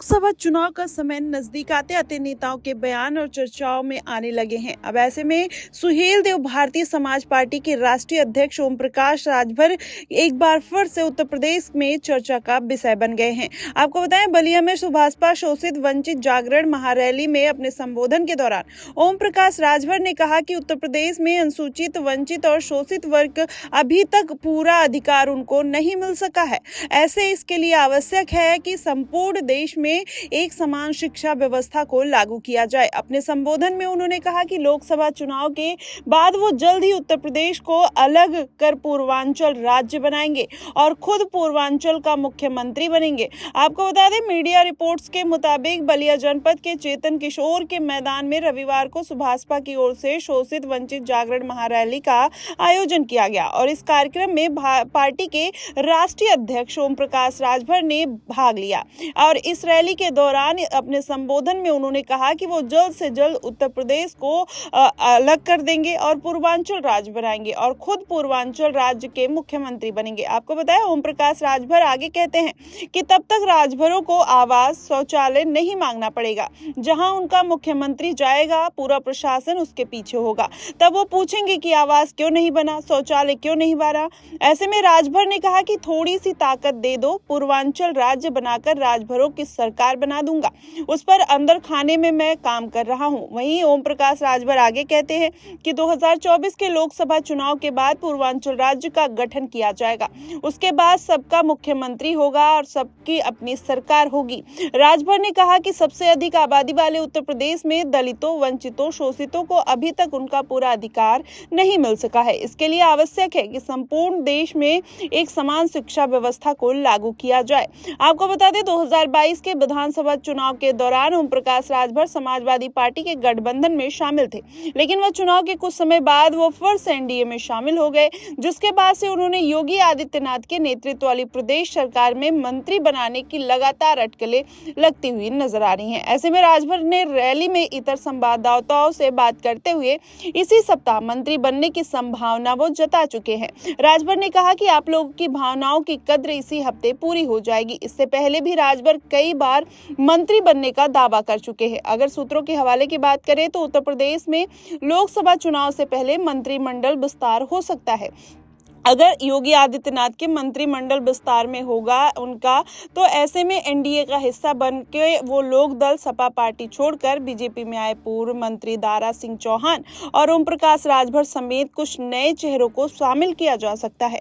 लोकसभा चुनाव का समय नजदीक आते आते नेताओं के बयान और चर्चाओं में आने लगे हैं। अब ऐसे में सुहेलदेव भारतीय समाज पार्टी के राष्ट्रीय अध्यक्ष ओम प्रकाश राजभर एक बार फिर से उत्तर प्रदेश में चर्चा का विषय बन गए हैं। आपको बताएं, बलिया में सुभाषपा शोषित वंचित जागरण महारैली में अपने संबोधन के दौरान ओम प्रकाश राजभर ने कहा कि उत्तर प्रदेश में अनुसूचित, वंचित और शोषित वर्ग अभी तक पूरा अधिकार उनको नहीं मिल सका है। ऐसे इसके लिए आवश्यक है कि संपूर्ण देश में एक समान शिक्षा व्यवस्था को लागू किया जाए। अपने संबोधन में उन्होंने कहा कि लोकसभा चुनाव के बाद वो जल्द ही उत्तर प्रदेश को अलग कर पूर्वांचल राज्य बनाएंगे और खुद पूर्वांचल का मुख्यमंत्री बनेंगे। आपको बता दें, मीडिया रिपोर्ट्स के मुताबिक बलिया जनपद के चेतन किशोर के मैदान में रविवार को सुभाषपा की ओर से शोषित वंचित जागरण महारैली का आयोजन किया गया और इस कार्यक्रम में पार्टी के राष्ट्रीय अध्यक्ष ओम प्रकाश राजभर ने भाग लिया। और इस रैली के दौरान अपने संबोधन में उन्होंने कहा कि वो जल्द से जल्द उत्तर प्रदेश को अलग कर देंगे और पूर्वांचल राज्य बनाएंगे और खुद पूर्वांचल राज्य के मुख्यमंत्री बनेंगे। आपको बताया, ओम प्रकाश राजभर आगे कहते हैं कि तब तक राजभरों को आवास, शौचालय नहीं मांगना पड़ेगा। जहां उनका मुख्यमंत्री जाएगा, पूरा प्रशासन उसके पीछे होगा। तब वो पूछेंगे कि आवास क्यों नहीं बना, शौचालय क्यों नहीं बना। ऐसे में राजभर ने कहा कि थोड़ी सी ताकत दे दो, पूर्वांचल राज्य बनाकर राजभरों की सरकार बना दूंगा। उस पर अंदर खाने में मैं काम कर रहा हूं। वहीं ओम प्रकाश राजभर आगे कहते हैं कि 2024 के लोकसभा चुनाव के बाद पूर्वांचल राज्य का गठन किया जाएगा। उसके बाद सबका मुख्यमंत्री होगा और सबकी अपनी सरकार होगी। राजभर ने कहा कि सबसे अधिक आबादी वाले उत्तर प्रदेश में दलितों, वंचितों, शोषितों को अभी तक उनका पूरा अधिकार नहीं मिल सका है। इसके लिए आवश्यक है कि संपूर्ण देश में एक समान शिक्षा व्यवस्था को लागू किया जाए। आपको बता दें, 2022 के विधानसभा चुनाव के दौरान ओम प्रकाश राजभर समाजवादी पार्टी के गठबंधन में शामिल थे, लेकिन वह चुनाव के कुछ समय बाद वो फिर से एनडीए में शामिल हो गए, जिसके बाद से उन्होंने योगी आदित्यनाथ के नेतृत्व वाली प्रदेश सरकार में मंत्री बनाने की लगातार अटकलें लगती हुई नजर आ रही हैं। ऐसे में राजभर ने रैली में इतर संवाददाताओं से बात करते हुए इसी सप्ताह मंत्री बनने की संभावना वो जता चुके हैं। राजभर ने कहा कि आप लोगों की भावनाओं की कद्र इसी हफ्ते पूरी हो जाएगी। इससे पहले भी राजभर कई बार मंत्री बनने का दावा कर चुके हैं। अगर सूत्रों के हवाले की बात करें तो उत्तर प्रदेश में लोकसभा चुनाव से पहले मंत्रिमंडल विस्तार हो सकता है। अगर योगी आदित्यनाथ के मंत्रिमंडल विस्तार में होगा उनका, तो ऐसे में एनडीए का हिस्सा बन के वो लोक दल सपा पार्टी छोड़कर बीजेपी में आए पूर्व मंत्री दारा सिंह चौहान और ओम प्रकाश राजभर समेत कुछ नए चेहरों को शामिल किया जा सकता है।